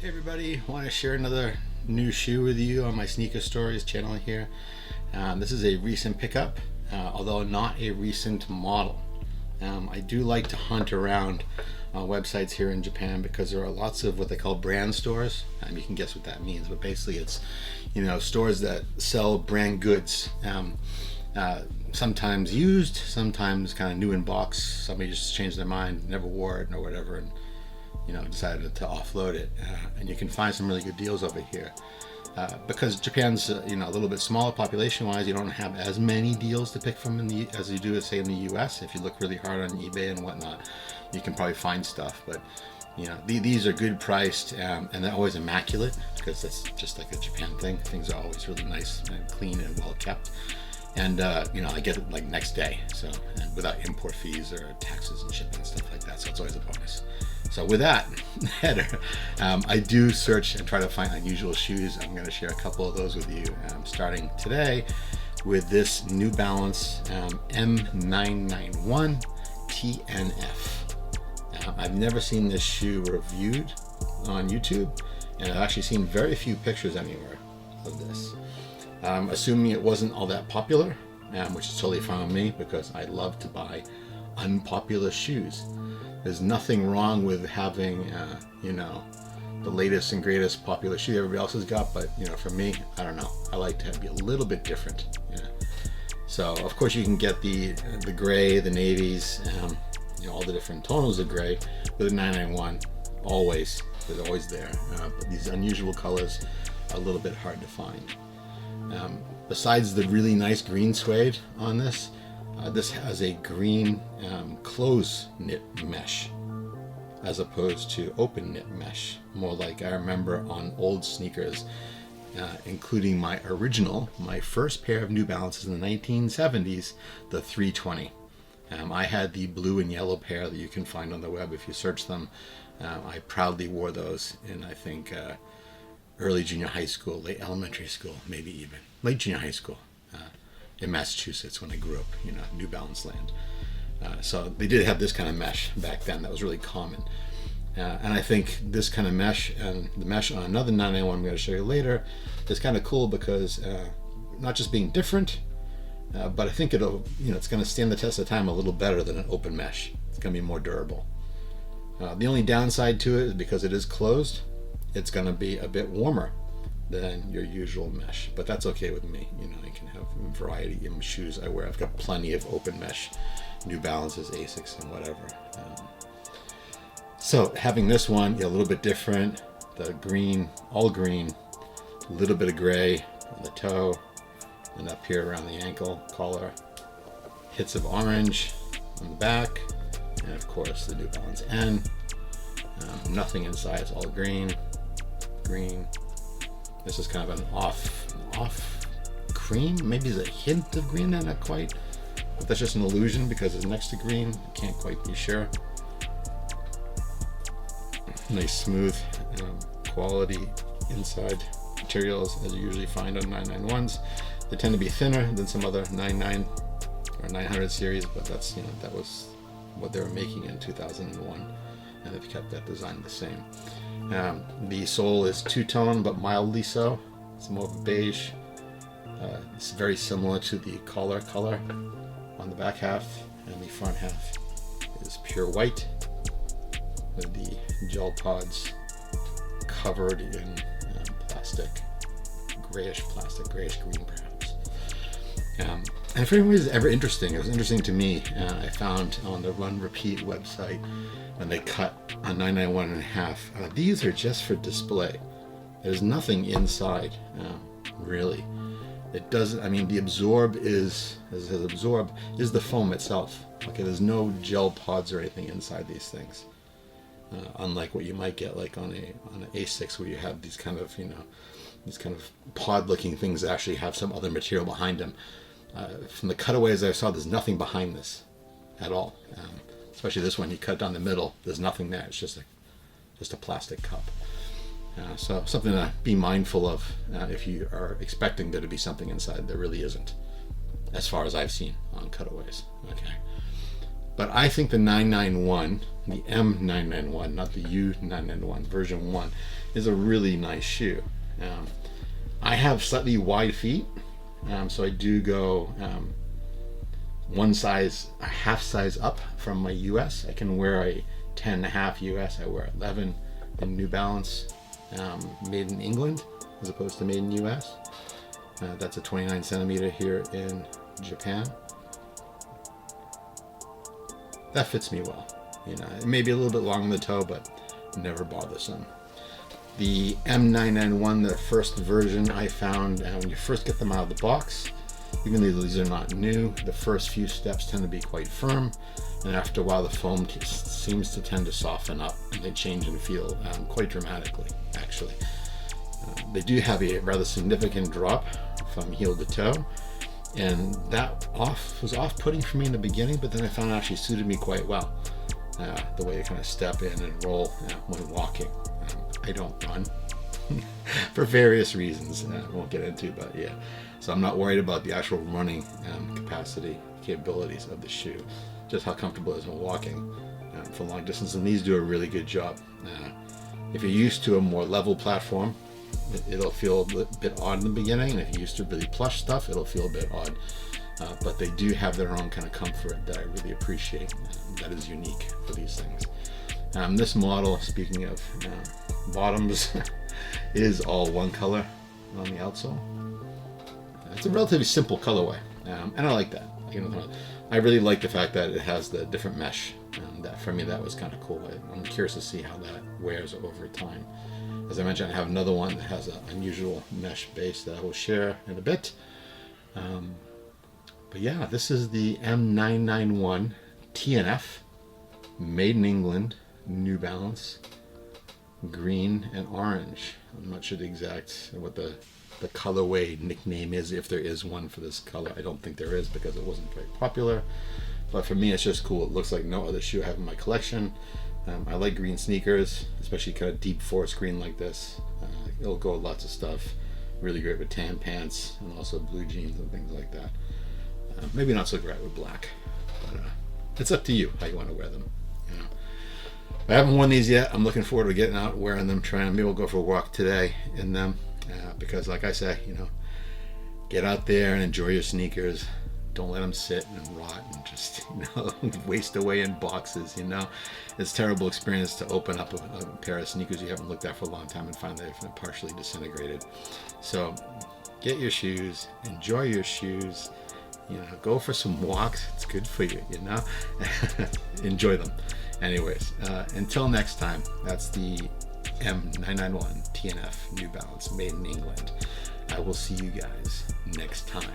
Hey everybody, want to share another new shoe with you on my Sneaker Stories channel here. This is a recent pickup, although not a recent model. I do like to hunt around websites here in Japan because there are lots of what they call brand stores. You can guess what that means, but basically it's, stores that sell brand goods. Sometimes used, sometimes kind of new in box. Somebody just changed their mind, never wore it or whatever, and decided to offload it. And you can find some really good deals over here. Because Japan's a little bit smaller population wise, you don't have as many deals to pick from as you do, say, in the US. If you look really hard on eBay and whatnot, you can probably find stuff. But these are good priced, and they're always immaculate because that's just like a Japan thing. Things are always really nice and clean and well kept. And I get it like next day, so, and without import fees or taxes and shipping and stuff like that. So it's always a bonus. So with that header, I do search and try to find unusual shoes. I'm going to share a couple of those with you, starting today with this New Balance M991 TNF. I've never seen this shoe reviewed on YouTube, and I've actually seen very few pictures anywhere of this. Assuming it wasn't all that popular, which is totally fine with me because I love to buy unpopular shoes. There's nothing wrong with having, the latest and greatest popular shoe everybody else has got, but for me, I don't know. I like to be a little bit different. So of course you can get the gray, the navies, all the different tonals of gray with a 991. Always, they're always there. But these unusual colors are a little bit hard to find. Besides the really nice green suede on this, this has a green close knit mesh as opposed to open knit mesh, more like I remember on old sneakers, including my first pair of New Balances in the 1970s, the 320. I had the blue and yellow pair that you can find on the web if you search them. I proudly wore those in, I think, early junior high school, late elementary school, maybe even late junior high school in Massachusetts when I grew up, New Balance land. So they did have this kind of mesh back then that was really common. And I think this kind of mesh and the mesh on another 991 I'm going to show you later is kind of cool because not just being different, but I think it's going to stand the test of time a little better than an open mesh. It's going to be more durable. The only downside to it is because it is closed, it's going to be a bit warmer than your usual mesh, but that's okay with me. I can have a variety in shoes I wear. I've got plenty of open mesh, New Balances, Asics, and whatever. So having this one, a little bit different. The green, all green, a little bit of gray on the toe, and up here around the ankle collar. Hits of orange on the back, and of course the New Balance N. Nothing inside, it's all green. This is kind of an off cream. Maybe there's a hint of green there, not quite. But that's just an illusion because it's next to green. I can't quite be sure. Nice smooth quality inside materials as you usually find on 991s. They tend to be thinner than some other 99 or 900 series, but that's that was what they were making in 2001, and they've kept that design the same. The sole is two-tone, but mildly so. It's more of a beige. It's very similar to the collar color on the back half, and the front half is pure white with the gel pods covered in plastic, grayish green perhaps. And if anyone is ever interesting, it was interesting to me. I found on the Run Repeat website when they cut a 991.5. These are just for display. There's nothing inside, really. It doesn't. The ABZORB is, as it says, ABZORB is the foam itself. Okay, there's no gel pods or anything inside these things. Unlike what you might get like on an A6, where you have these kind of pod-looking things that actually have some other material behind them. From the cutaways I saw, there's nothing behind this at all. Especially this one, you cut down the middle, there's nothing there. It's just a plastic cup. So something to be mindful of if you are expecting there to be something inside. There really isn't, as far as I've seen on cutaways. Okay. But I think the 991, the M991, not the U991, version 1, is a really nice shoe. I have slightly wide feet, so I do go a half size up from my US. I can wear a 10.5 US. I wear 11 in New Balance, made in England as opposed to made in US. That's a 29 centimeter here in Japan. That fits me well. You know, it may be a little bit long on the toe, but never bothersome. The M991, the first version I found, when you first get them out of the box, even though these are not new, the first few steps tend to be quite firm, and after a while the foam seems to tend to soften up, and they change in feel quite dramatically, actually. They do have a rather significant drop from heel to toe, and that was off-putting for me in the beginning, but then I found it actually suited me quite well. The way you kind of step in and roll when walking. I don't run for various reasons I won't get into, but yeah. So I'm not worried about the actual running capabilities of the shoe, just how comfortable it is when walking for long distance, and these do a really good job. If you're used to a more level platform, it'll feel a bit odd in the beginning, and if you're used to really plush stuff, it'll feel a bit odd. But they do have their own kind of comfort that I really appreciate, that is unique for these things. This model, speaking of bottoms, is all one color on the outsole. It's a relatively simple colorway, and I like that. You know, I really like the fact that it has the different mesh. That for me, that was kind of cool. I'm curious to see how that wears over time. As I mentioned, I have another one that has an unusual mesh base that I will share in a bit. But yeah, this is the M991 TNF, made in England, New Balance, green and orange. I'm not sure the exact what the colorway nickname is, if there is one for this color. I don't think there is because it wasn't very popular. But for me, it's just cool. It looks like no other shoe I have in my collection. I like green sneakers, especially kind of deep forest green like this. It'll go with lots of stuff. Really great with tan pants and also blue jeans and things like that. Maybe not so great with black, but it's up to you how you want to wear them. You know, I haven't worn these yet. I'm looking forward to getting out, wearing them, trying. Maybe we'll go for a walk today in them, because, like I say, you know, get out there and enjoy your sneakers. Don't let them sit and rot and just, you know, waste away in boxes. You know, it's a terrible experience to open up a pair of sneakers you haven't looked at for a long time and find they've been partially disintegrated. So, get your shoes, enjoy your shoes. You know, go for some walks. It's good for you, you know. Enjoy them. Anyways, until next time, that's the M991 TNF New Balance, made in England. I will see you guys next time.